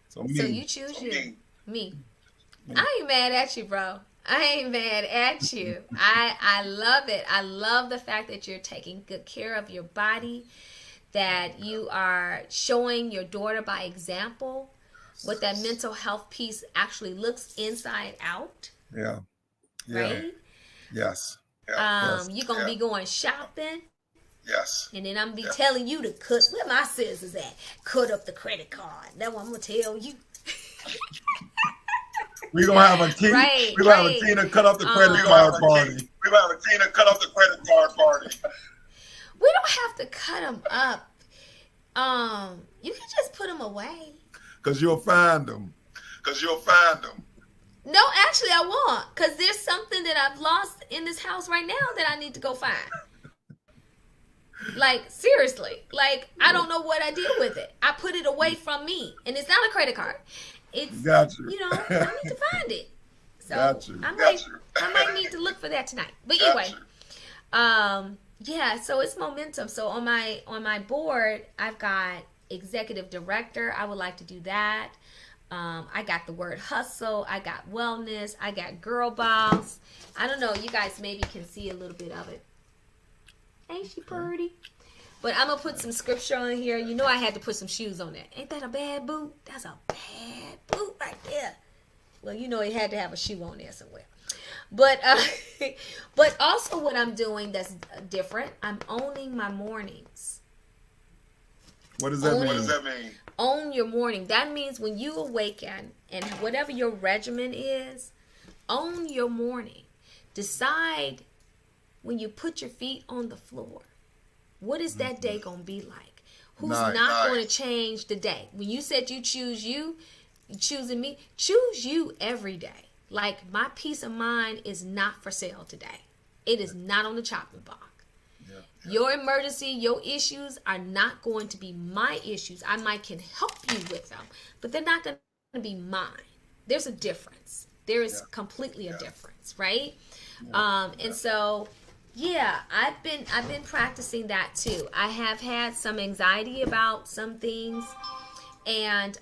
So me. So you choose you. Me. I ain't mad at you, bro. I ain't mad at you. I love it. I love the fact that you're taking good care of your body, that you are showing your daughter by example what that mental health piece actually looks inside out. Yeah. Right? Yes. You're going to be going shopping. Yes. And then I'm going to be telling you to cut, where my scissors at? Cut up the credit card. That's what I'm going to tell you. We're going to have a Tina. Right, We're going to have a Tina cut off the credit card party. We're going to have a Tina cut off the credit card party. We don't have to cut them up. You can just put them away. Because you'll find them. No, actually I won't. Because there's something that I've lost in this house right now that I need to go find. Like, seriously. Like, I don't know what I did with it. I put it away from me. And it's not a credit card. It's, you know, I need to find it. So I might need to look for that tonight. But anyway, yeah, so it's momentum. So on my board, I've got executive director. I would like to do that. I got the word hustle. I got wellness. I got girl boss. I don't know. You guys maybe can see a little bit of it. Ain't she pretty? But I'm going to put some scripture on here. You know I had to put some shoes on that. Ain't that a bad boot? That's a bad boot right there. Well, you know it had to have a shoe on there somewhere. But but also what I'm doing that's different, I'm owning my mornings. What does that mean? Own your morning. That means when you awaken and whatever your regimen is, own your morning. Decide when you put your feet on the floor, what is that day going to be like? Who's not going to change the day? When you said you choosing me, choose you every day. Like, my peace of mind is not for sale today. It is not on the chopping block. Yeah. Your emergency, your issues are not going to be my issues. I might can help you with them, but they're not going to be mine. There's a difference. There is completely a difference, right? And so, yeah, I've been practicing that too. I have had some anxiety about some things, and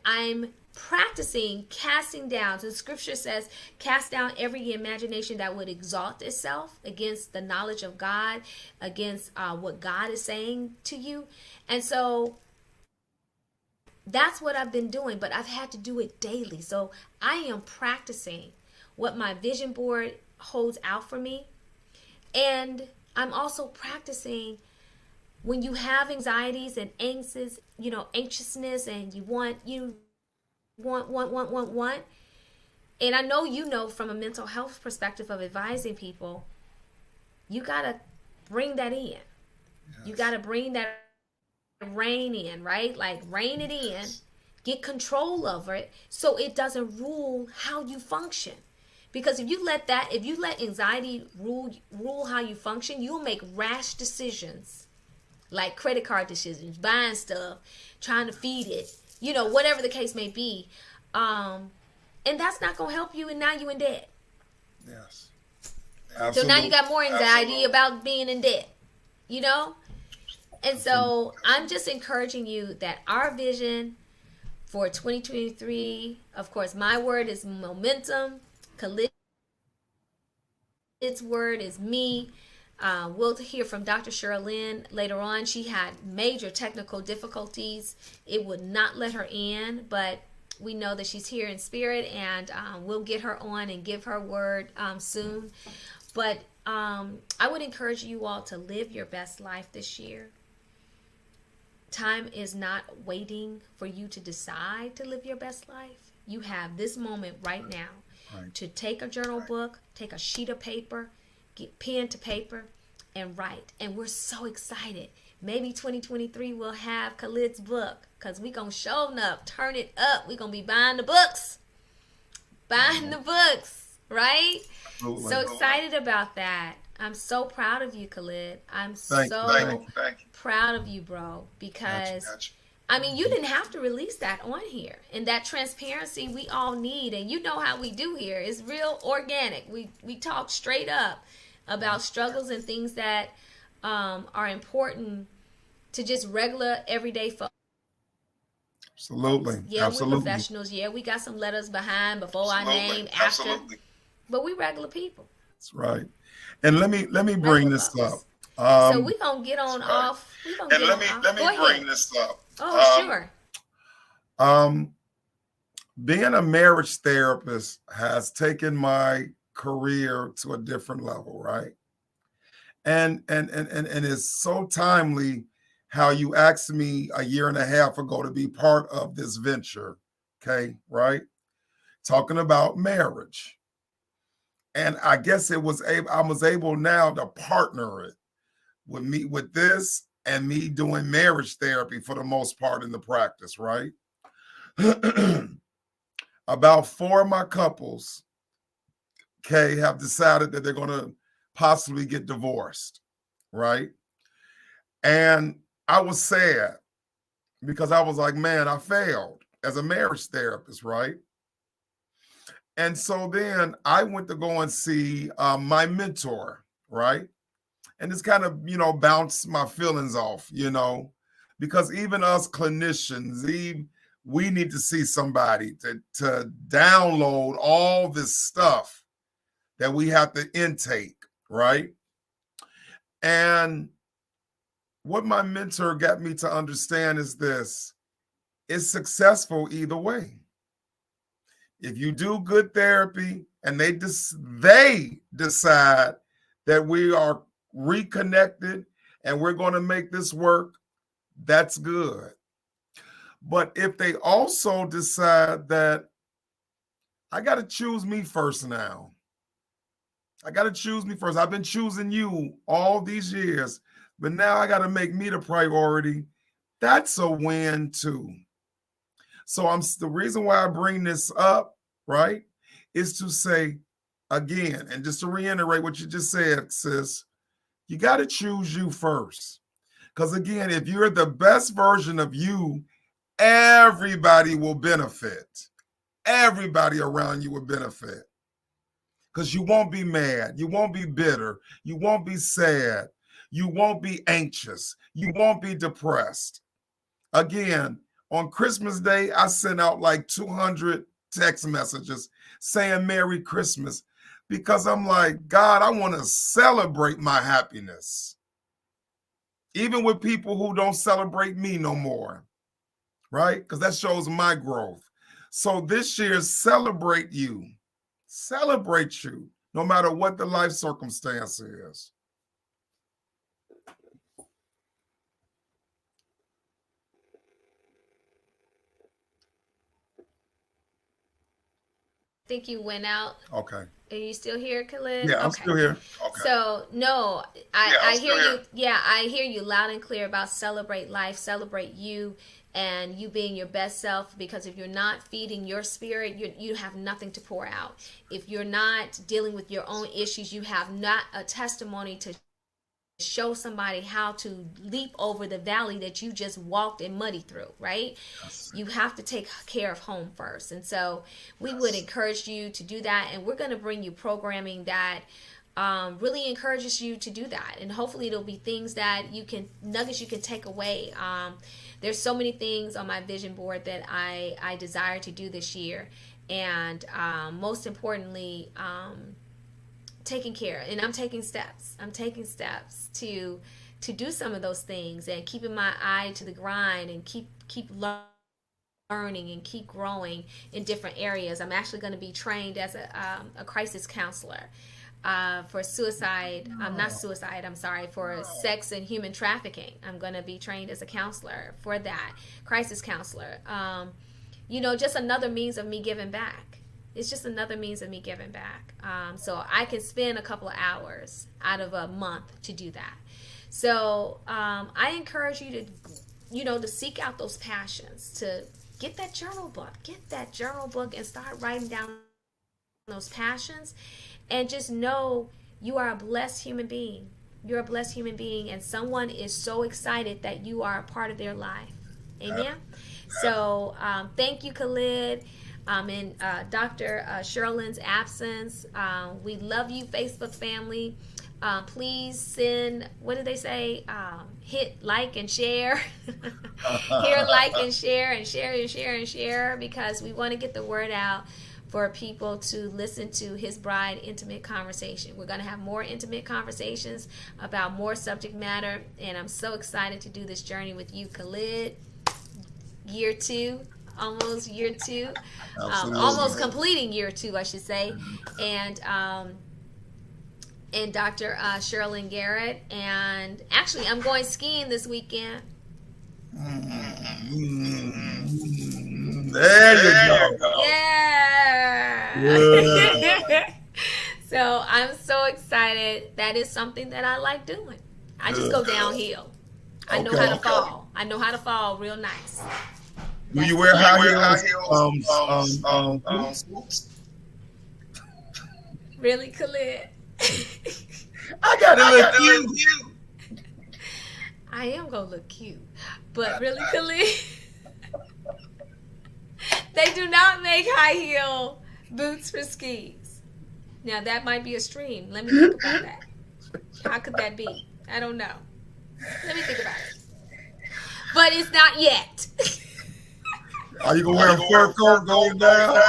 I'm practicing casting down. So the scripture says, cast down every imagination that would exalt itself against the knowledge of God, against what God is saying to you. And so that's what I've been doing, but I've had to do it daily. So I am practicing what my vision board holds out for me. And I'm also practicing when you have anxieties and anxiousness, and you want, and I know you know from a mental health perspective of advising people, you got to bring that in. Yes. You got to bring that rein in, right? Like rein it in, get control over it so it doesn't rule how you function. Because if you let anxiety rule how you function, you'll make rash decisions, like credit card decisions, buying stuff, trying to feed it, whatever the case may be. And that's not going to help you, and now you're in debt. Yes. Absolutely. So now you got more anxiety about being in debt, And so I'm just encouraging you that our vision for 2023, of course, my word is momentum. Khalid's word is me. We'll hear from Dr. Sherilyn later on. She had major technical difficulties. It would not let her in, but we know that she's here in spirit, and we'll get her on and give her word soon. But I would encourage you all to live your best life this year. Time is not waiting for you to decide to live your best life. You have this moment right now to take a journal book, take a sheet of paper, get pen to paper, and write. And we're so excited. Maybe 2023 we'll have Khalid's book, because we're going to show up, turn it up. We're going to be buying the books. Right? Absolutely. So excited about that. I'm so proud of you, Khalid. I'm Thank you. Proud of you, bro, because you didn't have to release that on here. And that transparency we all need, and you know how we do here. It's real organic. We talk straight up about struggles and things that are important to just regular everyday folks. Absolutely. Yeah, we're professionals. Yeah, we got some letters behind, before our name, after. But we regular people. That's right. And let me bring this up. So we're gonna get on off. Let me bring this up. Oh, sure. Being a marriage therapist has taken my career to a different level, right? And it's so timely how you asked me a year and a half ago to be part of this venture. Okay, right? Talking about marriage. And I guess I was able now to partner it with this and me doing marriage therapy for the most part in the practice, right? About 4 of my couples, have decided that they're going to possibly get divorced, right? And I was sad because I was like, man, I failed as a marriage therapist, right? And so then I went to go and see my mentor, right? And it's kind of, bounced my feelings off, because even us clinicians, we need to see somebody to download all this stuff that we have to intake, right? And what my mentor got me to understand is this: it's successful either way. If you do good therapy and they decide that we are reconnected and we're going to make this work, that's good. But if they also decide that I got to choose me first now, I've been choosing you all these years, but now I got to make me the priority, that's a win too. So the reason why I bring this up, right, is to say again, and just to reiterate what you just said, sis, you got to choose you first. Because again, if you're the best version of you, everybody will benefit. Everybody around you will benefit. Because you won't be mad. You won't be bitter. You won't be sad. You won't be anxious. You won't be depressed. Again, on Christmas Day, I sent out like 200 text messages saying Merry Christmas, because I'm like, God, I want to celebrate my happiness, even with people who don't celebrate me no more, right? Because that shows my growth. So this year, celebrate you, no matter what the life circumstance is. think you went out. Okay. Are you still here, Khalid? Yeah, I'm still here. Okay. So no, I I'm hear still you. here. Yeah, I hear you loud and clear about celebrate life, celebrate you, and you being your best self. Because if you're not feeding your spirit, you have nothing to pour out. If you're not dealing with your own issues, you have not a testimony to show somebody how to leap over the valley that you just walked and muddy through, right? Yes. You have to take care of home first. And so we would encourage you to do that. And we're going to bring you programming that really encourages you to do that. And hopefully it'll be things that nuggets you can take away. There's so many things on my vision board that I desire to do this year. And most importantly, taking care, and I'm taking steps to do some of those things, and keeping my eye to the grind, and keep learning and keep growing in different areas. I'm actually going to be trained as a crisis counselor for suicide. For sex and human trafficking. I'm going to be trained as a counselor for that, crisis counselor. Just another means of me giving back. It's just another means of me giving back. So I can spend a couple of hours out of a month to do that. So I encourage you to seek out those passions, to get that journal book and start writing down those passions, and just know you are a blessed human being. You're a blessed human being, and someone is so excited that you are a part of their life. Amen. So thank you, Khalid. In Dr. Sherlin's absence, we love you, Facebook family. Please send, what did they say? Hit like and share. Here, like and share, and share and share and share, because we want to get the word out for people to listen to His Bride Intimate Conversation. We're going to have more intimate conversations about more subject matter, and I'm so excited to do this journey with you, Khalid. Year 2. Almost year 2, almost completing year 2, I should say, and Dr. Sherlin Garrett, and actually I'm going skiing this weekend. There you go. Yeah. So I'm so excited. That is something that I like doing. I just go downhill. I know how to fall. I know how to fall real nice. Do you wear high heels? Really, Khalid? I gotta look cute. I am gonna look cute, but really, Khalid? They do not make high heel boots for skis. Now that might be a stream. Let me think about that. How could that be? I don't know. Let me think about it. But it's not yet. Are you gonna wear a fur coat going down?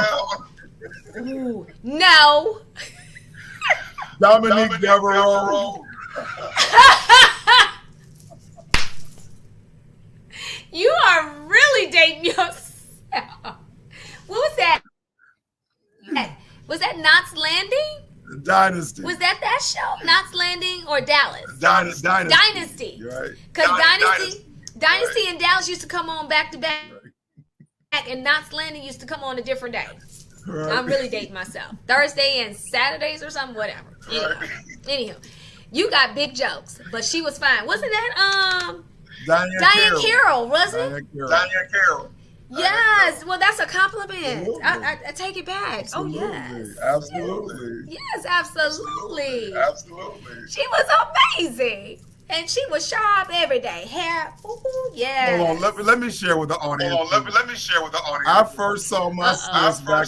Ooh, no. Dominique Devereaux. You are really dating yourself. What was that? Was that Knots Landing? Dynasty. Was that show? Knots Landing or Dallas? Dynasty. Right. Because Dynasty and Dallas used to come on back to back. And Knots Landing used to come on a different day. Right. I'm really dating myself. Thursday and Saturdays or something, whatever. Anyhow, you got big jokes, but she was fine. Wasn't that Diane Carroll, wasn't it? Diane Carroll. Yes. Well, that's a compliment. I take it back. Absolutely. Oh, yes. Absolutely. Yes, absolutely. Absolutely. She was amazing. And she was sharp every day. Hair, yeah. Hold on, let me share with the audience. Let me share with the audience. I first saw my sis back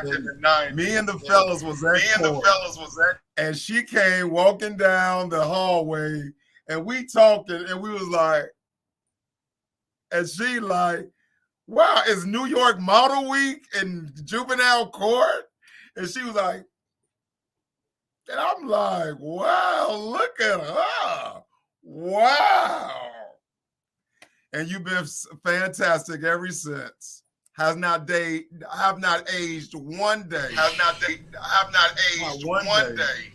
in the 90s. Me and the fellas was at and she came walking down the hallway, and we talked, and we was like, and she like, wow, it's New York Model Week in Juvenile Court? And she was like, and I'm like, wow, look at her. Wow. And you've been fantastic ever since. Have not aged one day. Have not aged one day.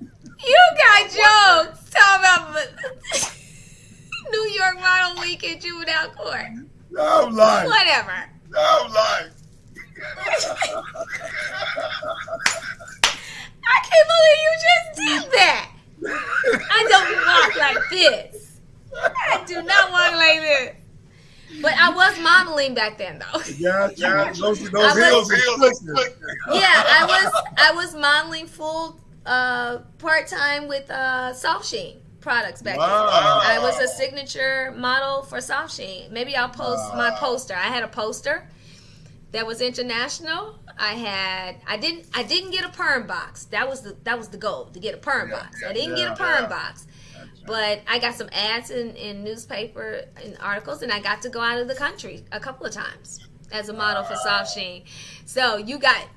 You got jokes talking about New York Model Week in Juvenile Court. I'm like, whatever. I'm like, I can't believe you just did that. I don't walk like this. I do not walk like this. But I was modeling back then, though. Yeah, those heels Heels are is flicker. Yeah, I was modeling full part-time with Soft Sheen products back then. Wow. I was a signature model for Soft Sheen. Maybe I'll post my poster. I had a poster that was international. I didn't get a perm box. That was the goal, to get a perm box. I didn't get a perm box. But I got some ads in newspaper and articles, and I got to go out of the country a couple of times as a model for Soft Sheen. So you got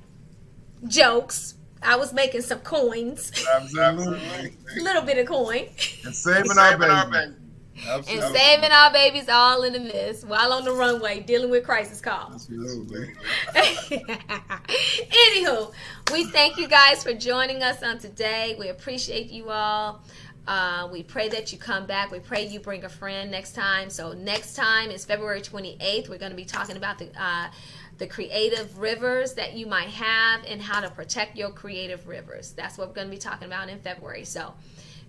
jokes. I was making some coins, Absolutely. a little bit of coin, And saving our baby. and Absolutely. saving our babies all in the midst while on the runway dealing with crisis calls. Absolutely. Anywho, we thank you guys for joining us on today. We appreciate you all. We pray that you come back. We pray you bring a friend next time. So next time is February 28th. We're going to be talking about the creative rivers that you might have and how to protect your creative rivers. That's what we're going to be talking about in February. So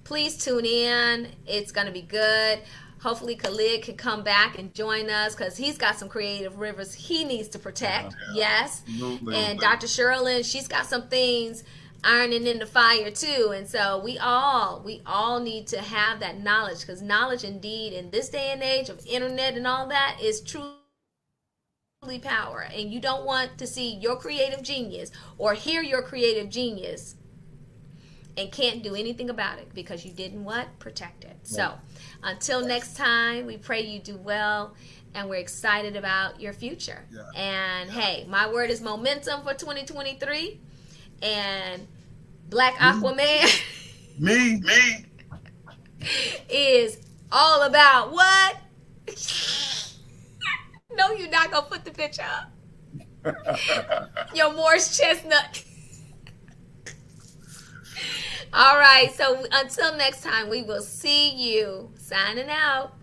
please tune in. It's going to be good. Hopefully Khalid can come back and join us because he's got some creative rivers he needs to protect. Yes. Absolutely. And Dr. Sherlyn, she's got some things ironing in the fire too. And so we all need to have that knowledge, because knowledge indeed in this day and age of internet and all that is truly power. And you don't want to see your creative genius or hear your creative genius and can't do anything about it because you didn't protect it. So until next time, we pray you do well, and we're excited about your future. And hey, my word is momentum for 2023. And Black Aquaman Me. is all about what? No, you're not gonna put the picture up. Your Morris Chestnut. All right, so until next time, we will see you. Signing out.